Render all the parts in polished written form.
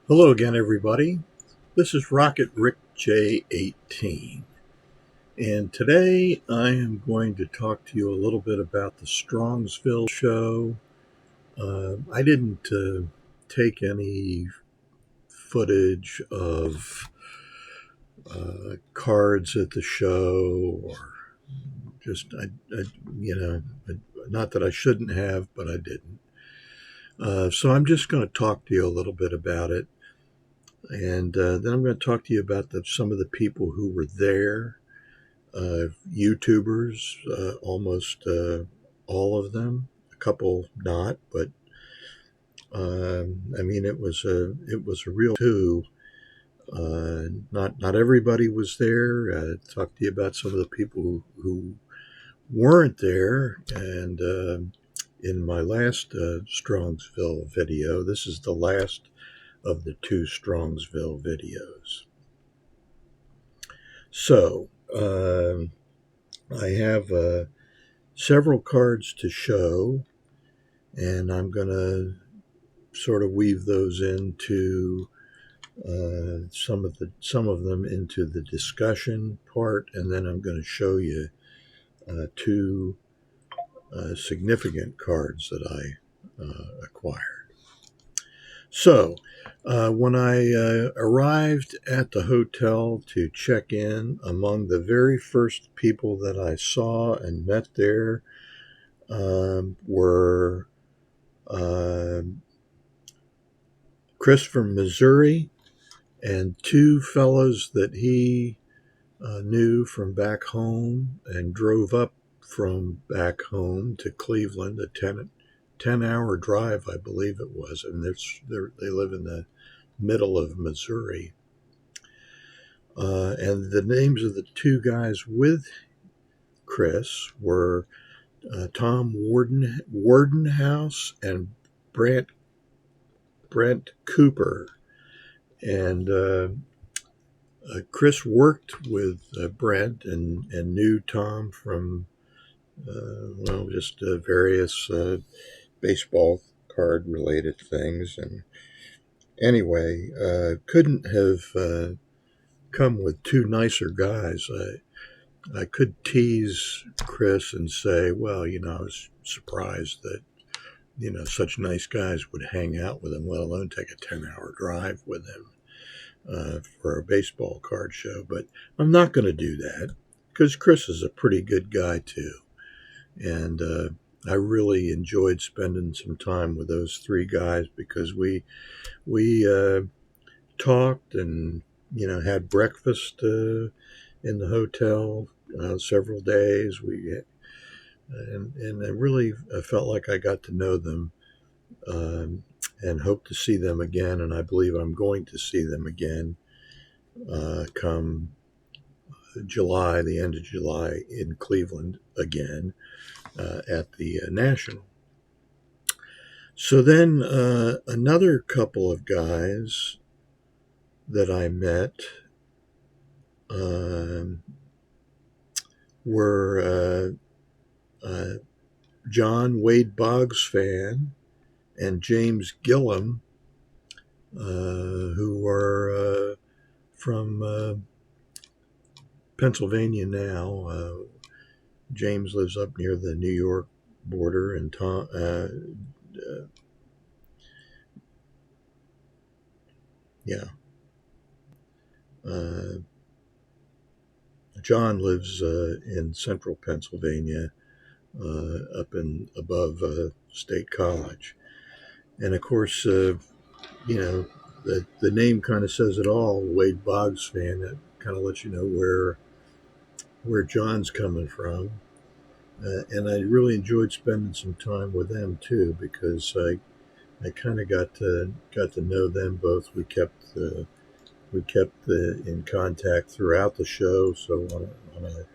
Hello again, everybody. This is Rocket Rick J18, and today I am going to talk to you a little bit about the Strongsville show. I didn't take any footage of cards at the show, or just not that I shouldn't have, but I didn't. So I'm just going to talk to you a little bit about it. And then I'm going to talk to you about some of the people who were there, YouTubers, almost all of them, a couple not, but I mean it was a real too. Not everybody was there. Talk to you about some of the people who weren't there, and in my last Strongsville video, this is the last of the two Strongsville videos. So, I have several cards to show, and I'm going to sort of weave those into some of them into the discussion part, and then I'm going to show you two significant cards that I acquired. So, when I arrived at the hotel to check in, among the very first people that I saw and met there were Chris from Missouri and two fellows that he knew from back home and drove up from back home to Cleveland, a 10-hour drive, I believe it was, and they live in the middle of Missouri. And the names of the two guys with Chris were Tom Wardenhouse and Brent Cooper. And Chris worked with Brent and knew Tom from just various baseball card related things. And anyway, couldn't have come with two nicer guys. I could tease Chris and say, well, I was surprised that such nice guys would hang out with him, let alone take a 10-hour drive with him for a baseball card show. But I'm not going to do that because Chris is a pretty good guy too. And I really enjoyed spending some time with those three guys because we talked and had breakfast in the hotel several days. And I really felt like I got to know them and hope to see them again. And I believe I'm going to see them again come July, the end of July, in Cleveland again at the National. So then another couple of guys that I met were John Wade Boggs fan and James Gillum, who are from Pennsylvania now. James lives up near the New York border, and John lives in central Pennsylvania, up in above State College. And of course, the name kind of says it all. Wade Boggs fan. That kind of lets you know where John's coming from. And I really enjoyed spending some time with them too, because I kind of got to know them both. We kept in contact throughout the show. So on a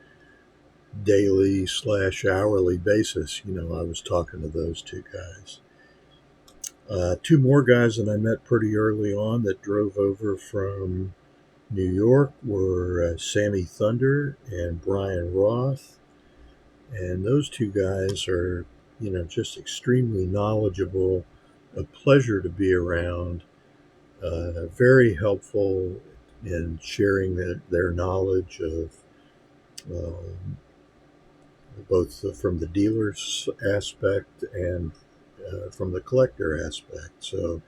daily / hourly basis, I was talking to those two guys. Two more guys that I met pretty early on that drove over from New York were Sammy Thunder and Brian Roth. And those two guys are, just extremely knowledgeable, a pleasure to be around. very helpful in sharing their knowledge of um, both from the dealer's aspect and from the collector aspect. So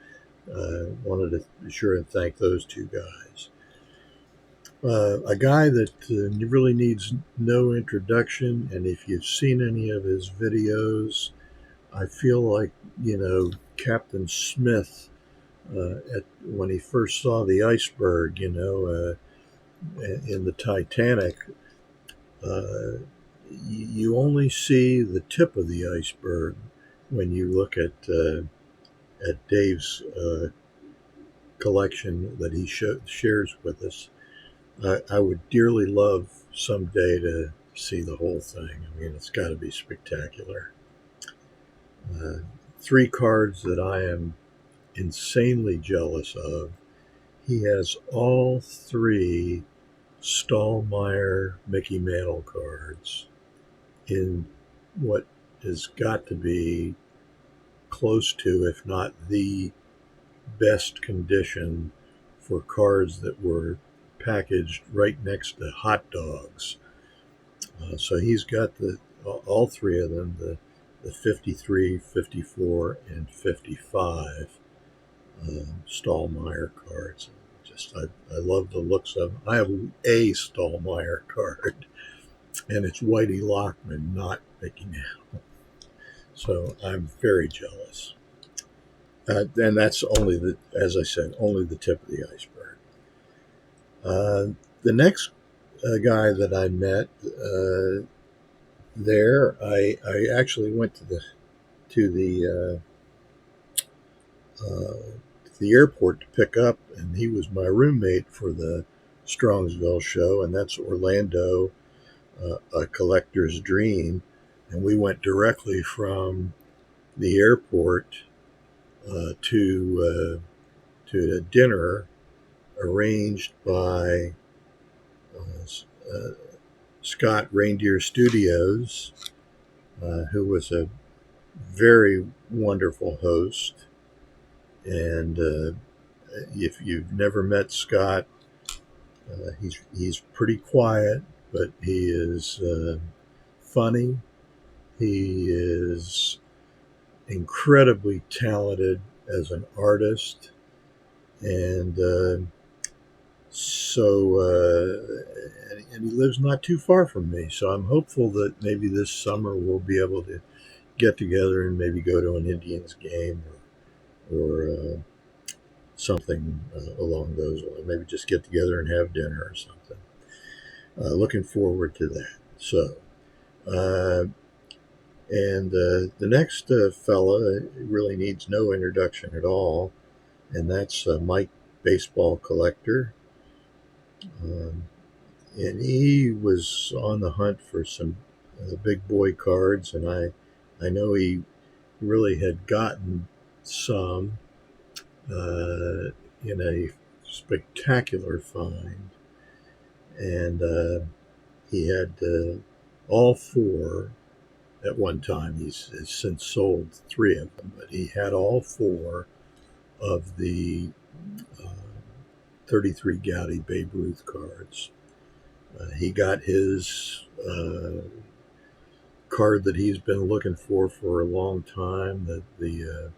wanted to be sure and thank those two guys. A guy that really needs no introduction, and if you've seen any of his videos, I feel like, Captain Smith when he first saw the iceberg, in the Titanic. Uh, you only see the tip of the iceberg when you look at Dave's collection that he shares with us. I would dearly love someday to see the whole thing. I mean, it's got to be spectacular. Uh, Three cards that I am insanely jealous of. He has all three Stallmeyer Mickey Mantle cards in what has got to be close to, if not the best condition for cards that were packaged right next to hot dogs. So he's got all three of them, the 53, 54, and 55 Stallmeyer cards. I love the looks of them. I have a Stallmeyer card, and it's Whitey Lockman, not Mickey Mantle. So I'm very jealous. And that's as I said, only the tip of the iceberg. The next guy that I met there, I actually went to the airport to pick up, and he was my roommate for the Strongsville show, and that's Orlando, A Collector's Dream. And we went directly from the airport to a dinner arranged by Scott Reindeer Studios, who was a very wonderful host. And if you've never met Scott, he's pretty quiet, but he is funny. He is incredibly talented as an artist, and and he lives not too far from me. So I'm hopeful that maybe this summer we'll be able to get together and maybe go to an Indians game or something along those lines. Maybe just get together and have dinner or something. Looking forward to that. So, and the next fella really needs no introduction at all, and that's Mike, Baseball Collector. And he was on the hunt for some big boy cards, and I know he really had gotten some in a spectacular find, and he had all four at one time. He's since sold three of them, but he had all four of the 33 Gaudy Babe Ruth cards. He got his card that he's been looking for a long time, the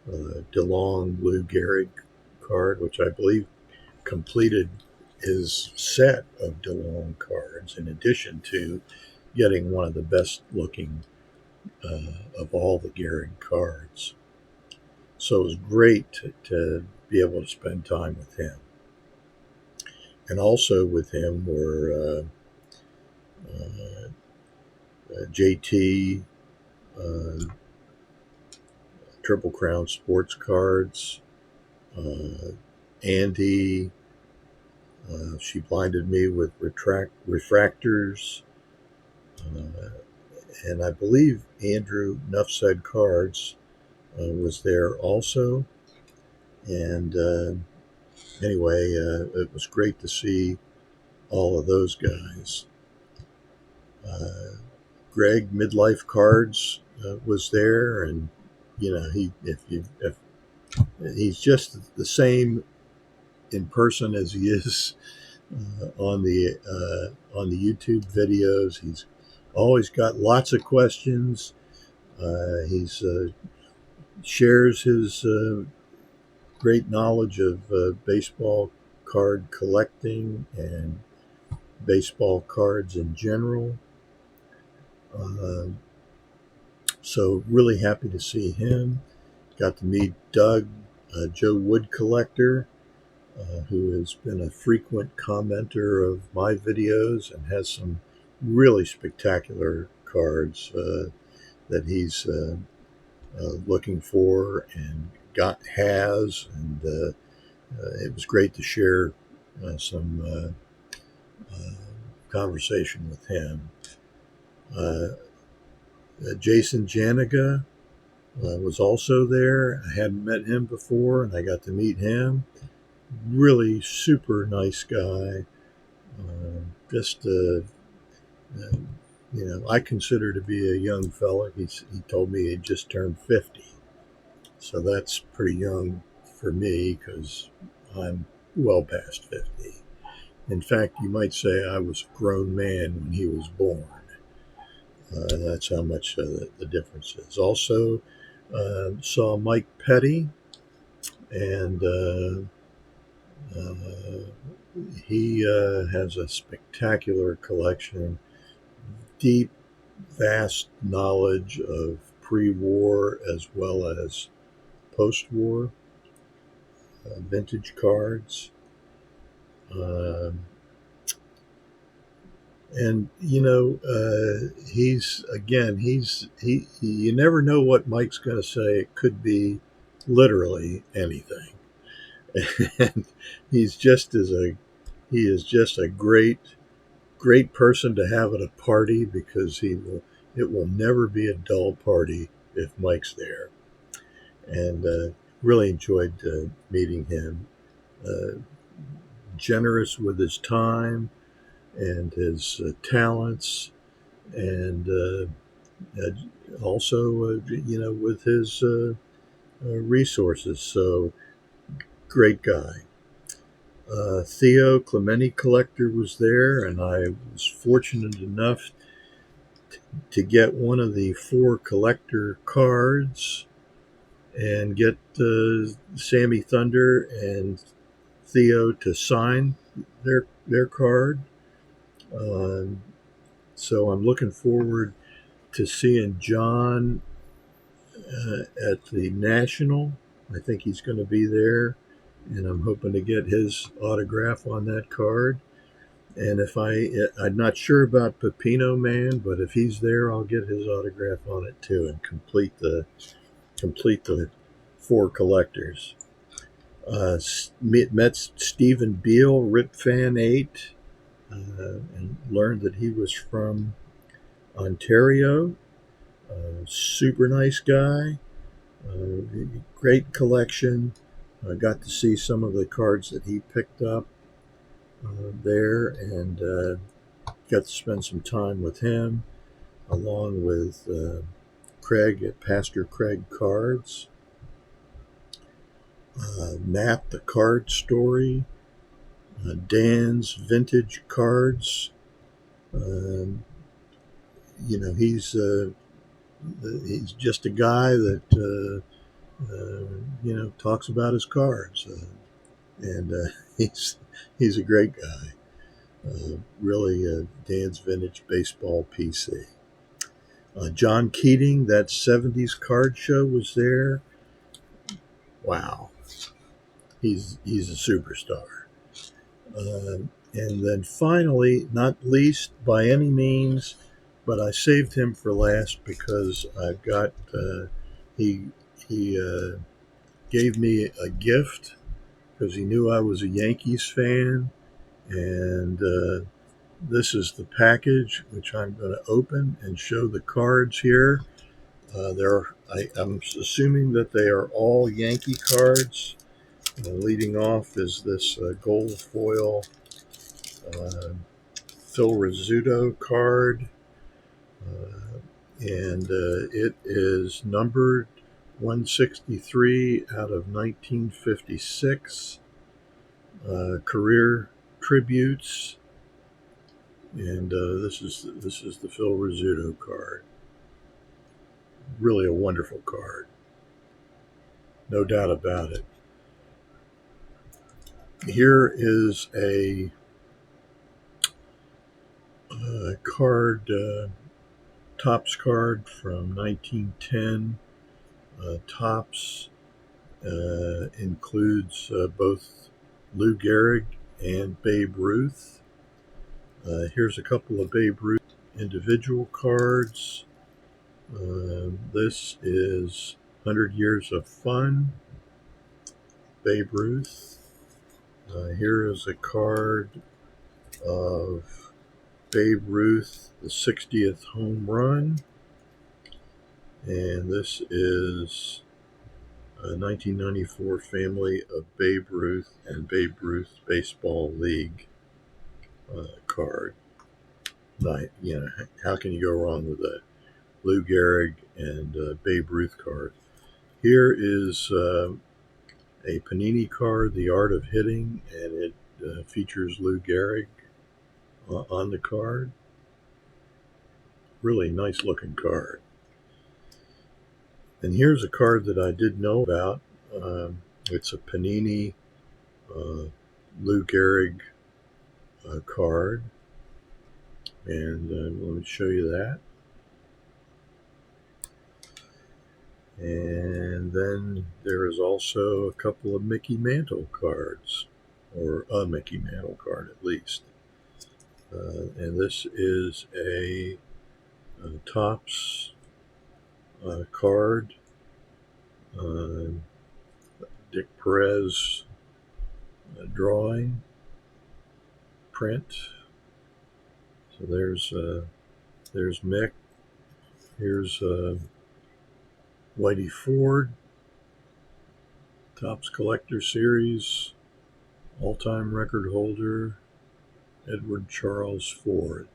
DeLong Lou Gehrig card, which I believe completed his set of DeLong cards, in addition to getting one of the best looking of all the Gehrig cards. So it was great to be able to spend time with him. And also with him were JT, Triple Crown Sports Cards, Andy. She blinded me with refractors. And I believe Andrew Nuff Said Cards was there also. And anyway, it was great to see all of those guys. Greg Midlife Cards was there, and if He's just the same in person as he is on the YouTube videos. He's always got lots of questions. He's shares his great knowledge of baseball card collecting and baseball cards in general. Uh, so really happy to see him. Got to meet Doug, JoeWoodCollector, who has been a frequent commenter of my videos and has some really spectacular cards that he's looking for and and it was great to share some conversation with him. Uh, Jason Janiga was also there. I hadn't met him before, and I got to meet him. Really super nice guy. Just I consider to be a young fella. He told me he just turned 50, so that's pretty young for me because I'm well past 50. In fact, you might say I was a grown man when he was born. That's how much the difference is. Also, saw Mike Petty, and he has a spectacular collection, deep, vast knowledge of pre-war as well as post-war vintage cards. And you never know what Mike's going to say. It could be literally anything. And he's just as a he is just a great person to have at a party because it will never be a dull party if Mike's there. And really enjoyed meeting him. Generous with his time and his talents, and also with his resources. So great guy. Theo Clementi Collector was there, and I was fortunate enough to get one of the 4 collector cards and get Sammy Thunder and Theo to sign their card. So I'm looking forward to seeing John at the National. I think he's going to be there, and I'm hoping to get his autograph on that card. And I'm not sure about Pepino Man, but if he's there, I'll get his autograph on it too, and complete the 4 collectors. Met Stephen Beal, Rip Fan 8, and learned that he was from Ontario. Super nice guy. Great collection. I got to see some of the cards that he picked up there, and got to spend some time with him, along with Craig at Pastor Craig Cards. Matt the Card Story, Dan's Vintage Cards. He's just a guy that talks about his cards, and he's a great guy. Really, Dan's Vintage Baseball PC. John Keating, that 70s card show, was there. Wow, he's a superstar. And then finally, not least by any means, but I saved him for last because I've got he gave me a gift because he knew I was a Yankees fan, and this is the package which I'm going to open and show the cards here. I'm assuming that they are all Yankee cards. Leading off is this gold foil Phil Rizzuto card, and it is numbered 163 out of 1956. Career tributes, and this is the Phil Rizzuto card. Really a wonderful card, no doubt about it. Here is a card, Topps card from 1910. Topps includes both Lou Gehrig and Babe Ruth. Here's a couple of Babe Ruth individual cards. This is 100 Years of Fun, Babe Ruth. Here is a card of Babe Ruth, the 60th home run. And this is a 1994 family of Babe Ruth and Babe Ruth Baseball League card. How can you go wrong with a Lou Gehrig and Babe Ruth card? Here is a Panini card, The Art of Hitting, and it features Lou Gehrig on the card. Really nice looking card. And here's a card that I did know about. It's a Panini Lou Gehrig card. And let me show you that. And then there is also a couple of Mickey Mantle cards, or a Mickey Mantle card at least. And this is a Topps card, Dick Perez drawing print. So there's Mick. Here's Whitey Ford, Topps Collector Series, all-time record holder, Edward Charles Ford.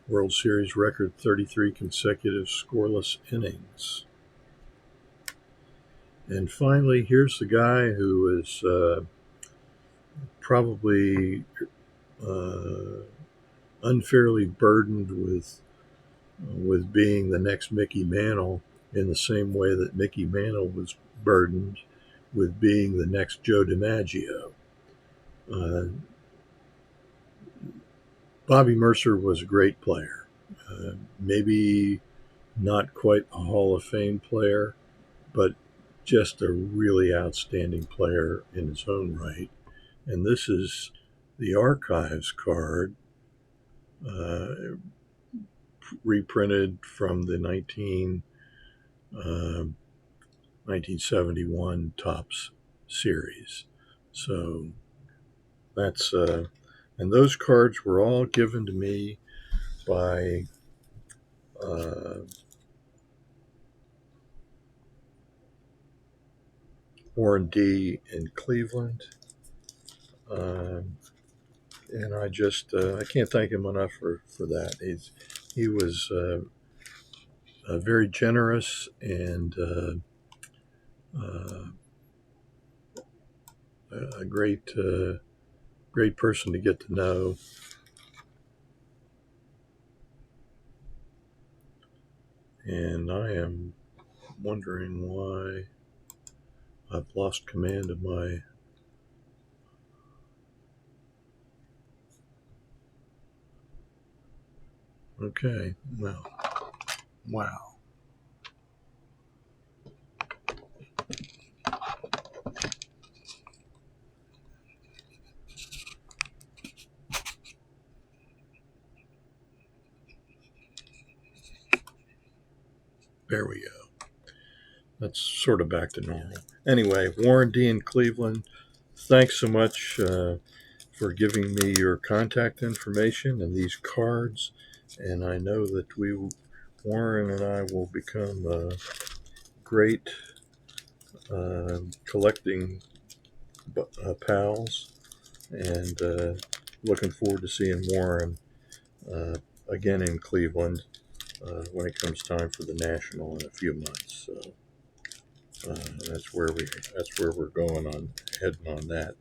World Series record, 33 consecutive scoreless innings. And finally, here's the guy who is probably unfairly burdened with being the next Mickey Mantle, in the same way that Mickey Mantle was burdened with being the next Joe DiMaggio. Bobby Mercer was a great player. Maybe not quite a Hall of Fame player, but just a really outstanding player in his own right. And this is the Archives card, reprinted from the 1971 Topps series. So that's and those cards were all given to me by Warren D. in Cleveland. And I can't thank him enough for that. He was very generous and a great person to get to know. And I am wondering why I've lost command of my okay, well, wow. There we go. That's sort of back to normal. Anyway, Warren D. in Cleveland, thanks so much for giving me your contact information and these cards. And I know that Warren and I will become great collecting pals. And looking forward to seeing Warren again in Cleveland when it comes time for the National in a few months. So That's where we're going on, heading on that.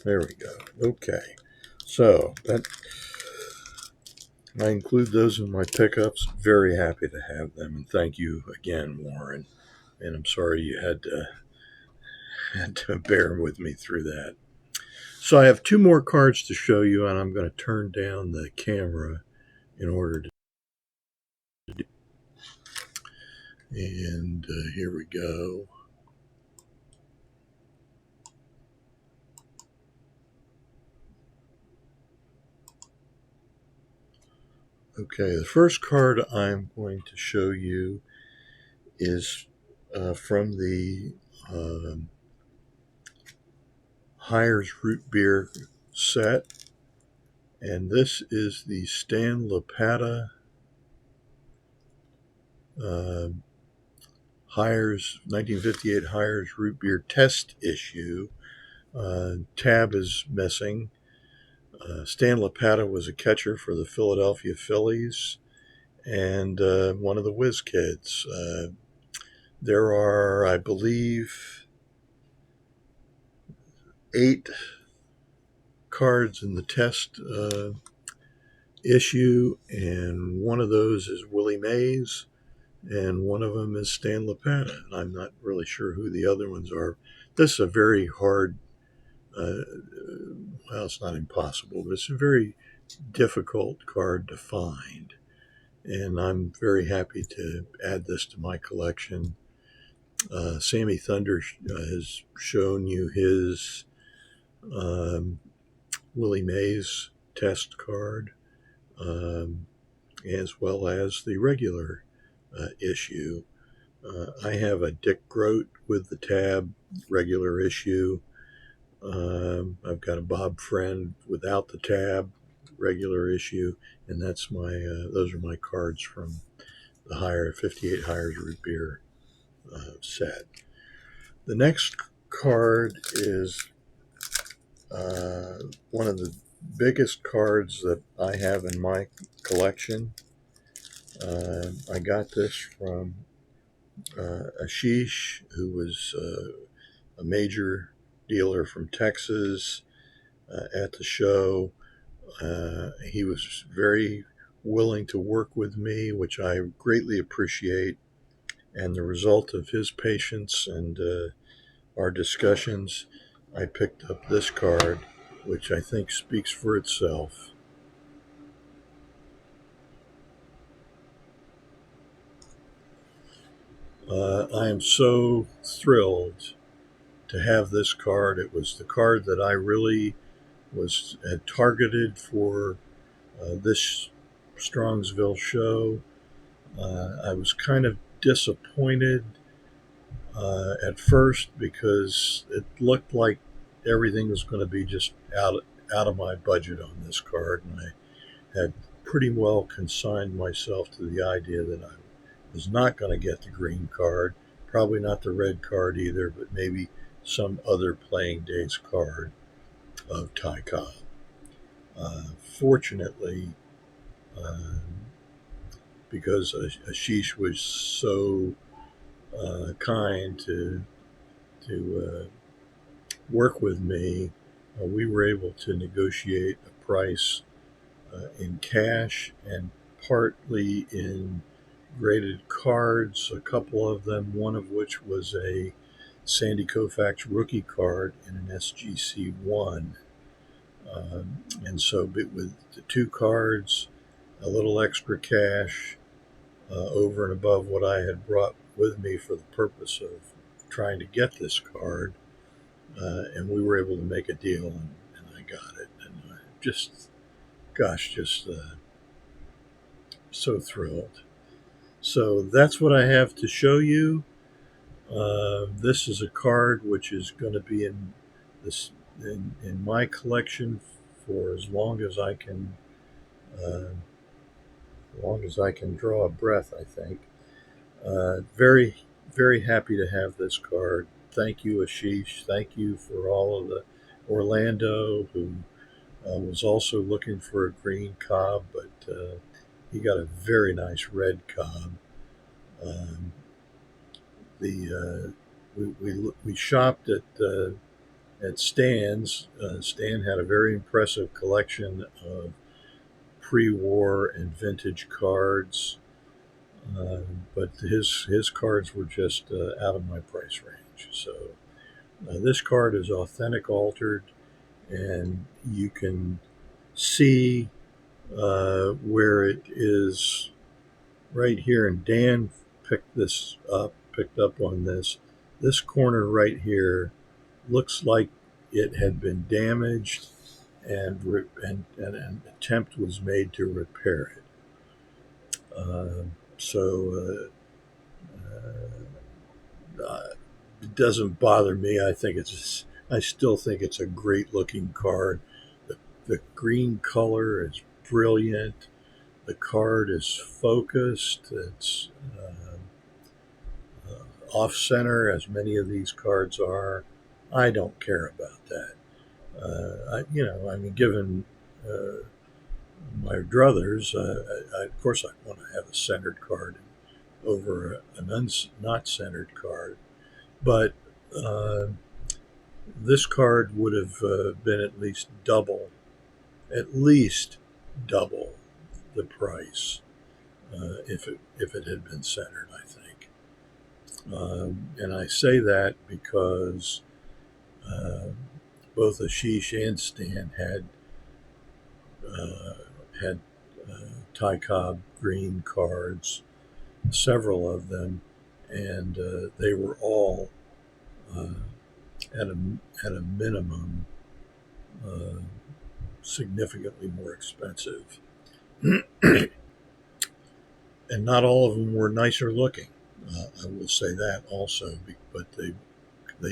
There we go. Okay, so that I include those in my pickups. Very happy to have them, and thank you again, Warren. And I'm sorry you had to bear with me through that. So I have two more cards to show you, and I'm going to turn down the camera in order to. And here we go. Okay, the first card I'm going to show you is from the Hires Root Beer set, and this is the Stan Lopata Hires 1958 Hires Root Beer Test issue. Tab is missing. Stan Lopata was a catcher for the Philadelphia Phillies and one of the Whiz Kids. There are, I believe, 8 cards in the test issue, and one of those is Willie Mays, and one of them is Stan Lopata. I'm not really sure who the other ones are. This is a very hard, well, it's not impossible, but it's a very difficult card to find. And I'm very happy to add this to my collection. Sammy Thunder has shown you his Willie Mays test card, as well as the regular issue. I have a Dick Groat with the tab regular issue. I've got a Bob Friend without the tab regular issue, and that's my those are my cards from the 58 Hires Root Beer set. The next card is one of the biggest cards that I have in my collection. I got this from Ashish, who was a major dealer from Texas at the show. He was very willing to work with me, which I greatly appreciate. And the result of his patience and our discussions, I picked up this card, which I think speaks for itself. I am so thrilled to have this card. It was the card that I really had targeted for this Strongsville show. I was kind of disappointed at first because it looked like everything was going to be just out of my budget on this card, and I had pretty well consigned myself to the idea that I was not going to get the green card, probably not the red card either, but maybe some other playing days card of Cobb. Fortunately, because Ashish was so kind to work with me, we were able to negotiate a price in cash and partly in graded cards, a couple of them, one of which was a Sandy Koufax rookie card in an SGC1. And so with the 2 cards, a little extra cash over and above what I had brought with me for the purpose of trying to get this card, and we were able to make a deal, and I got it. And just so thrilled. So that's what I have to show you. This is a card which is going to be in my collection for as long as I can draw a breath, I think. Very, very happy to have this card. Thank you, Ashish. Thank you for all of the Orlando, who was also looking for a green Cobb, but he got a very nice red Cobb. Um, the we shopped at Stan's. Stan had a very impressive collection of pre-war and vintage cards, but his cards were just out of my price range. So this card is authentic altered, and you can see where it is right here. And Dan picked up on this. This corner right here looks like it had been damaged, and an attempt was made to repair it. So it doesn't bother me. I still think it's a great looking card. The green color is brilliant. The card is focused. It's off center, as many of these cards are. I don't care about that. Given my druthers, of course, I want to have a centered card over an not centered card. But uh, this card would have been at least double the price if it had been centered. I think, and I say that because uh, both Ashish and Stan uh, had Ty Cobb green cards, several of them, and they were all uh, at a minimum uh, significantly more expensive, and not all of them were nicer looking. I will say that also, but they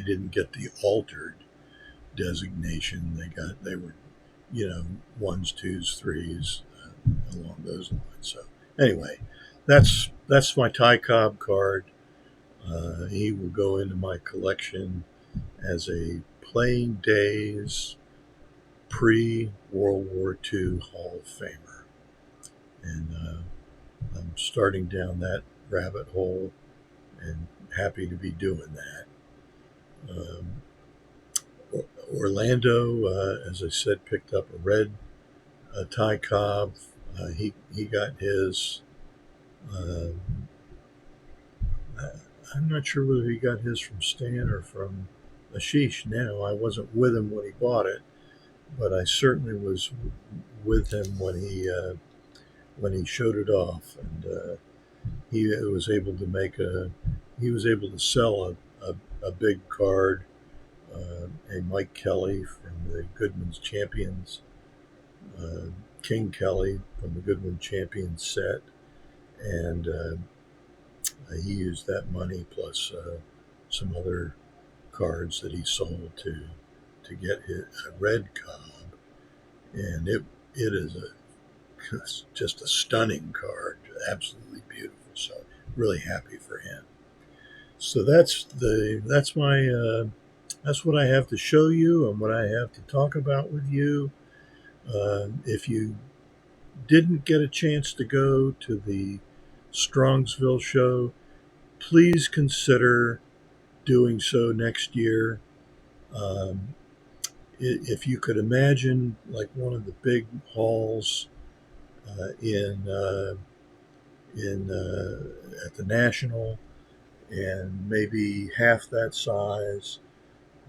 didn't get the altered designation. They were, ones, twos, threes, along those lines. So anyway, that's my Ty Cobb card. He will go into my collection as a playing days pre World War II Hall of Famer, and I'm starting down that rabbit hole and happy to be doing that. Um, Orlando, as I said, picked up a red Ty Cobb. He got his. Uh, I'm not sure whether he got his from Stan or from Ashish. Now I wasn't with him when he bought it, but I certainly was with him when he showed it off, and he was able to sell a big card, a Mike Kelly from the Goodman's Champions, King Kelly from the Goodman Champions set, and he used that money plus some other cards that he sold to get a red Cobb, and it is just a stunning card, absolutely beautiful. So really happy for him. So that's what I have to show you and what I have to talk about with you. If you didn't get a chance to go to the Strongsville show, please consider doing so next year. Um, if you could imagine like one of the big halls in at the National, and maybe half that size,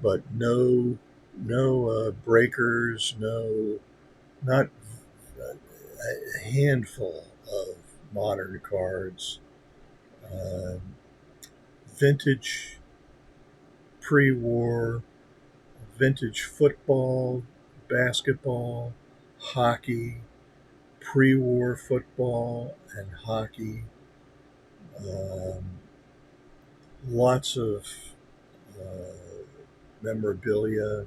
but no breakers, not a handful of modern cards, uh, vintage pre-war, vintage football, basketball, hockey, pre-war football and hockey, um, lots of uh, memorabilia.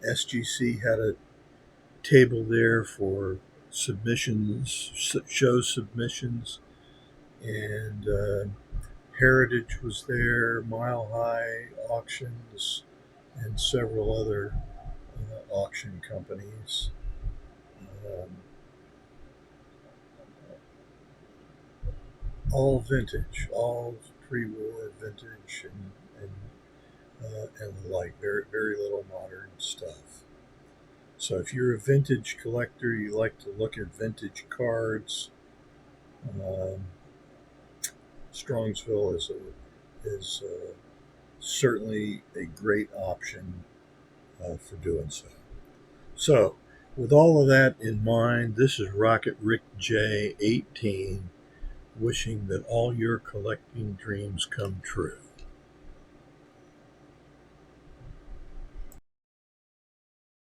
SGC had a table there for show submissions, and Heritage was there, Mile High Auctions, and several other auction companies. Um, all vintage, all pre-war vintage, and the like. Very very little modern stuff. So if you're a vintage collector, you like to look at vintage cards. Um, Strongsville is certainly a great option for doing so. So, with all of that in mind, this is Rocket Rick J 18 wishing that all your collecting dreams come true.